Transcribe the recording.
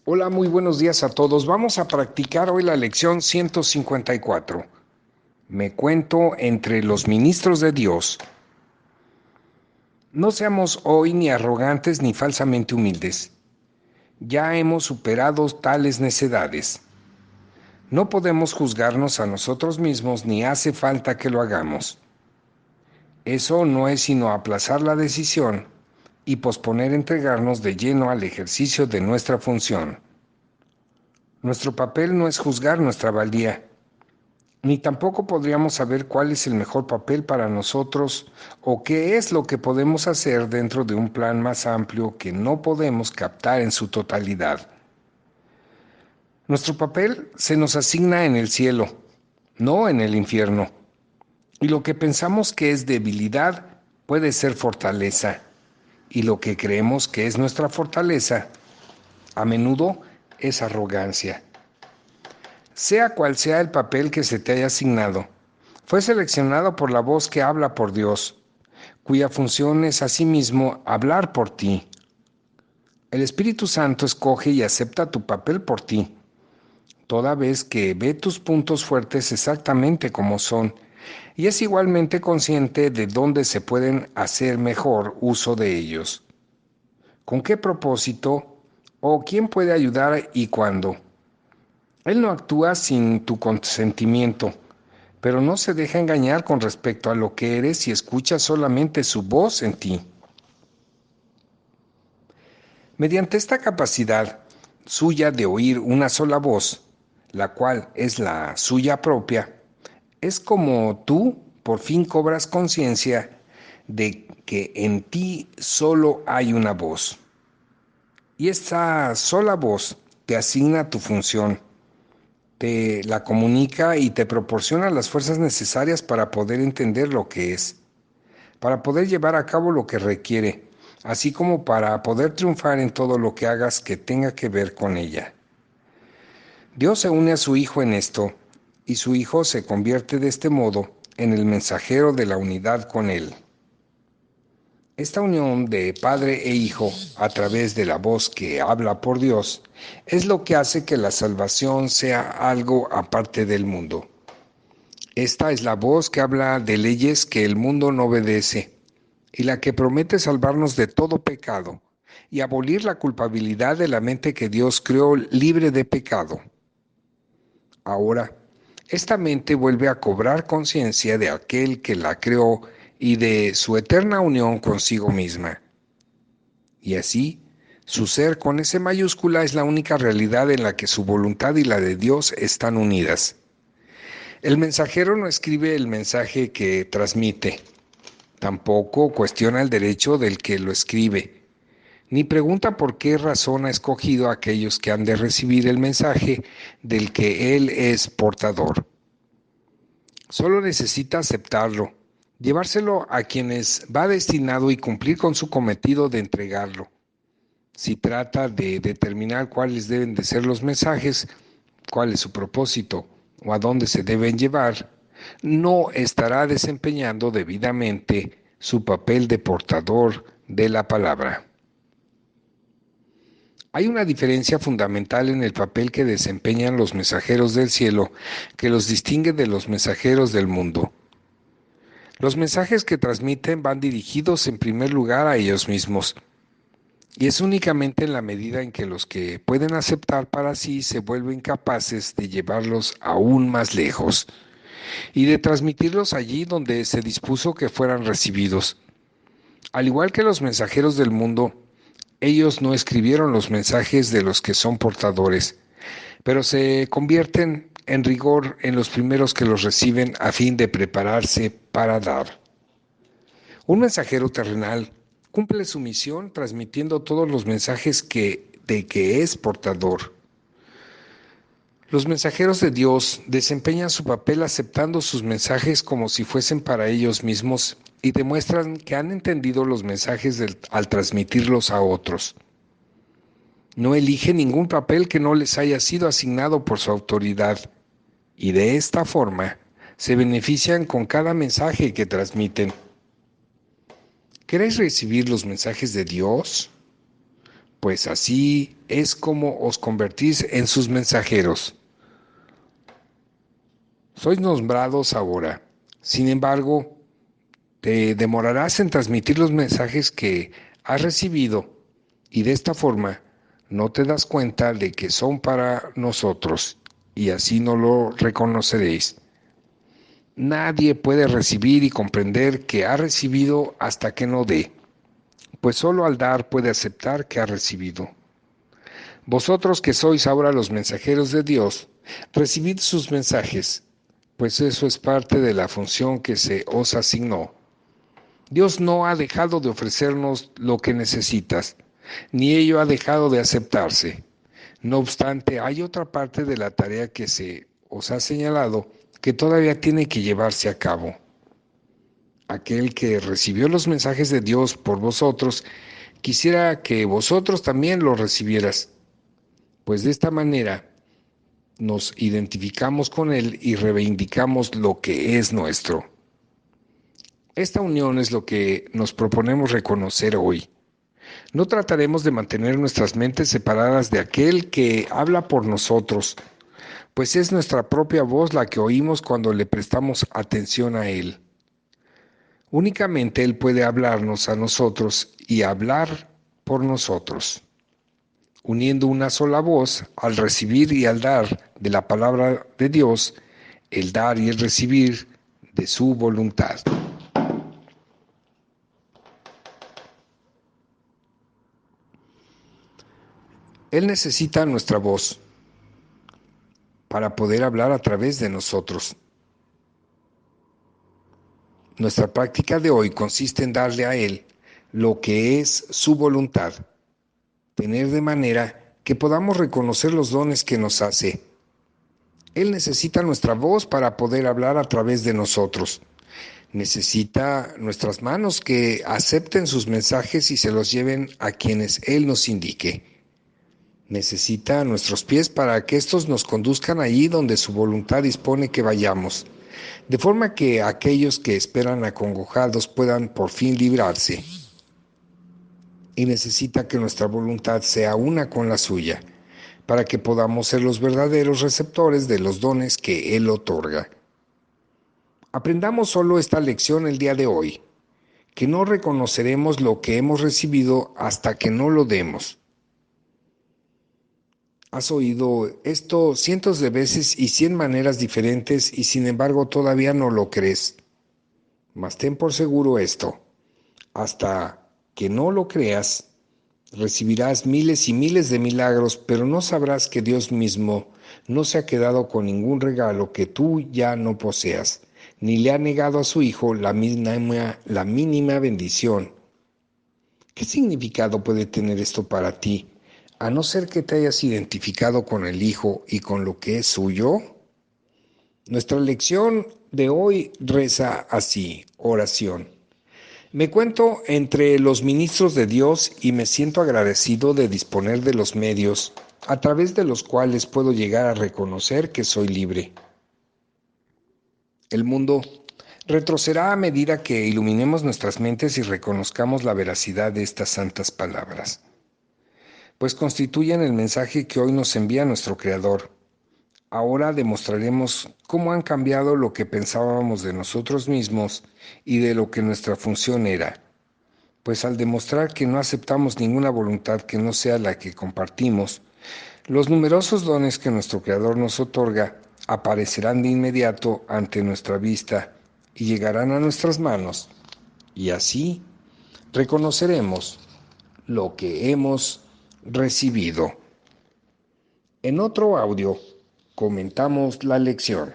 Hola, muy buenos días a todos. Vamos a practicar hoy la lección 154. Me cuento entre los ministros de Dios. No seamos hoy ni arrogantes ni falsamente humildes. Ya hemos superado tales necedades. No podemos juzgarnos a nosotros mismos ni hace falta que lo hagamos. Eso no es sino aplazar la decisión y posponer entregarnos de lleno al ejercicio de nuestra función. Nuestro papel no es juzgar nuestra valía, ni tampoco podríamos saber cuál es el mejor papel para nosotros o qué es lo que podemos hacer dentro de un plan más amplio que no podemos captar en su totalidad. Nuestro papel se nos asigna en el cielo, no en el infierno. Y lo que pensamos que es debilidad puede ser fortaleza. Y lo que creemos que es nuestra fortaleza, a menudo es arrogancia. Sea cual sea el papel que se te haya asignado, fue seleccionado por la voz que habla por Dios, cuya función es asimismo hablar por ti. El Espíritu Santo escoge y acepta tu papel por ti, toda vez que ve tus puntos fuertes exactamente como son, y es igualmente consciente de dónde se pueden hacer mejor uso de ellos. ¿Con qué propósito? ¿O quién puede ayudar y cuándo? Él no actúa sin tu consentimiento, pero no se deja engañar con respecto a lo que eres y escucha solamente su voz en ti. Mediante esta capacidad suya de oír una sola voz, la cual es la suya propia, es como tú por fin cobras conciencia de que en ti solo hay una voz. Y esta sola voz te asigna tu función, te la comunica y te proporciona las fuerzas necesarias para poder entender lo que es, para poder llevar a cabo lo que requiere, así como para poder triunfar en todo lo que hagas que tenga que ver con ella. Dios se une a su Hijo en esto, y su Hijo se convierte de este modo en el mensajero de la unidad con Él. Esta unión de Padre e Hijo a través de la voz que habla por Dios es lo que hace que la salvación sea algo aparte del mundo. Esta es la voz que habla de leyes que el mundo no obedece y la que promete salvarnos de todo pecado y abolir la culpabilidad de la mente que Dios creó libre de pecado. Ahora, esta mente vuelve a cobrar conciencia de aquel que la creó y de su eterna unión consigo misma. Y así, su ser con S mayúscula es la única realidad en la que su voluntad y la de Dios están unidas. El mensajero no escribe el mensaje que transmite, tampoco cuestiona el derecho del que lo escribe, ni pregunta por qué razón ha escogido a aquellos que han de recibir el mensaje del que él es portador. Solo necesita aceptarlo, llevárselo a quienes va destinado y cumplir con su cometido de entregarlo. Si trata de determinar cuáles deben de ser los mensajes, cuál es su propósito o a dónde se deben llevar, no estará desempeñando debidamente su papel de portador de la palabra. Hay una diferencia fundamental en el papel que desempeñan los mensajeros del cielo que los distingue de los mensajeros del mundo. Los mensajes que transmiten van dirigidos en primer lugar a ellos mismos, y es únicamente en la medida en que los que pueden aceptar para sí se vuelven capaces de llevarlos aún más lejos y de transmitirlos allí donde se dispuso que fueran recibidos. Al igual que los mensajeros del mundo, ellos no escribieron los mensajes de los que son portadores, pero se convierten en rigor en los primeros que los reciben a fin de prepararse para dar. Un mensajero terrenal cumple su misión transmitiendo todos los mensajes de que es portador. Los mensajeros de Dios desempeñan su papel aceptando sus mensajes como si fuesen para ellos mismos y demuestran que han entendido los mensajes al transmitirlos a otros. No eligen ningún papel que no les haya sido asignado por su autoridad y de esta forma se benefician con cada mensaje que transmiten. ¿Queréis recibir los mensajes de Dios? pues así es como os convertís en sus mensajeros. Sois nombrados ahora. Sin embargo, te demorarás en transmitir los mensajes que has recibido y de esta forma no te das cuenta de que son para nosotros y así no lo reconoceréis. Nadie puede recibir y comprender que ha recibido hasta que no dé, pues solo al dar puede aceptar que ha recibido. Vosotros que sois ahora los mensajeros de Dios, recibid sus mensajes, pues eso es parte de la función que se os asignó. Dios no ha dejado de ofrecernos lo que necesitas, ni ello ha dejado de aceptarse. No obstante, hay otra parte de la tarea que se os ha señalado que todavía tiene que llevarse a cabo. Aquel que recibió los mensajes de Dios por vosotros, quisiera que vosotros también los recibieras, pues de esta manera nos identificamos con Él y reivindicamos lo que es nuestro. Esta unión es lo que nos proponemos reconocer hoy. No trataremos de mantener nuestras mentes separadas de aquel que habla por nosotros, pues es nuestra propia voz la que oímos cuando le prestamos atención a Él. Únicamente Él puede hablarnos a nosotros y hablar por nosotros, uniendo una sola voz al recibir y al dar de la palabra de Dios, el dar y el recibir de su voluntad. Él necesita nuestra voz para poder hablar a través de nosotros. Nuestra práctica de hoy consiste en darle a Él lo que es su voluntad, tener de manera que podamos reconocer los dones que nos hace. Él necesita nuestra voz para poder hablar a través de nosotros. Necesita nuestras manos que acepten sus mensajes y se los lleven a quienes Él nos indique. Necesita nuestros pies para que estos nos conduzcan allí donde su voluntad dispone que vayamos, de forma que aquellos que esperan acongojados puedan por fin librarse. Y necesita que nuestra voluntad sea una con la suya, para que podamos ser los verdaderos receptores de los dones que Él otorga. Aprendamos solo esta lección el día de hoy, que no reconoceremos lo que hemos recibido hasta que no lo demos. Has oído esto cientos de veces y 100 maneras diferentes y sin embargo todavía no lo crees. Mas ten por seguro esto, hasta que no lo creas, recibirás miles y miles de milagros, pero no sabrás que Dios mismo no se ha quedado con ningún regalo que tú ya no poseas, ni le ha negado a su Hijo la mínima bendición. ¿Qué significado puede tener esto para ti, a no ser que te hayas identificado con el Hijo y con lo que es suyo? Nuestra lección de hoy reza así, oración. Me cuento entre los ministros de Dios y me siento agradecido de disponer de los medios a través de los cuales puedo llegar a reconocer que soy libre. El mundo retrocederá a medida que iluminemos nuestras mentes y reconozcamos la veracidad de estas santas palabras, pues constituyen el mensaje que hoy nos envía nuestro Creador. Ahora demostraremos cómo han cambiado lo que pensábamos de nosotros mismos y de lo que nuestra función era, pues al demostrar que no aceptamos ninguna voluntad que no sea la que compartimos, los numerosos dones que nuestro Creador nos otorga aparecerán de inmediato ante nuestra vista y llegarán a nuestras manos, y así reconoceremos lo que hemos recibido. En otro audio comentamos la lección.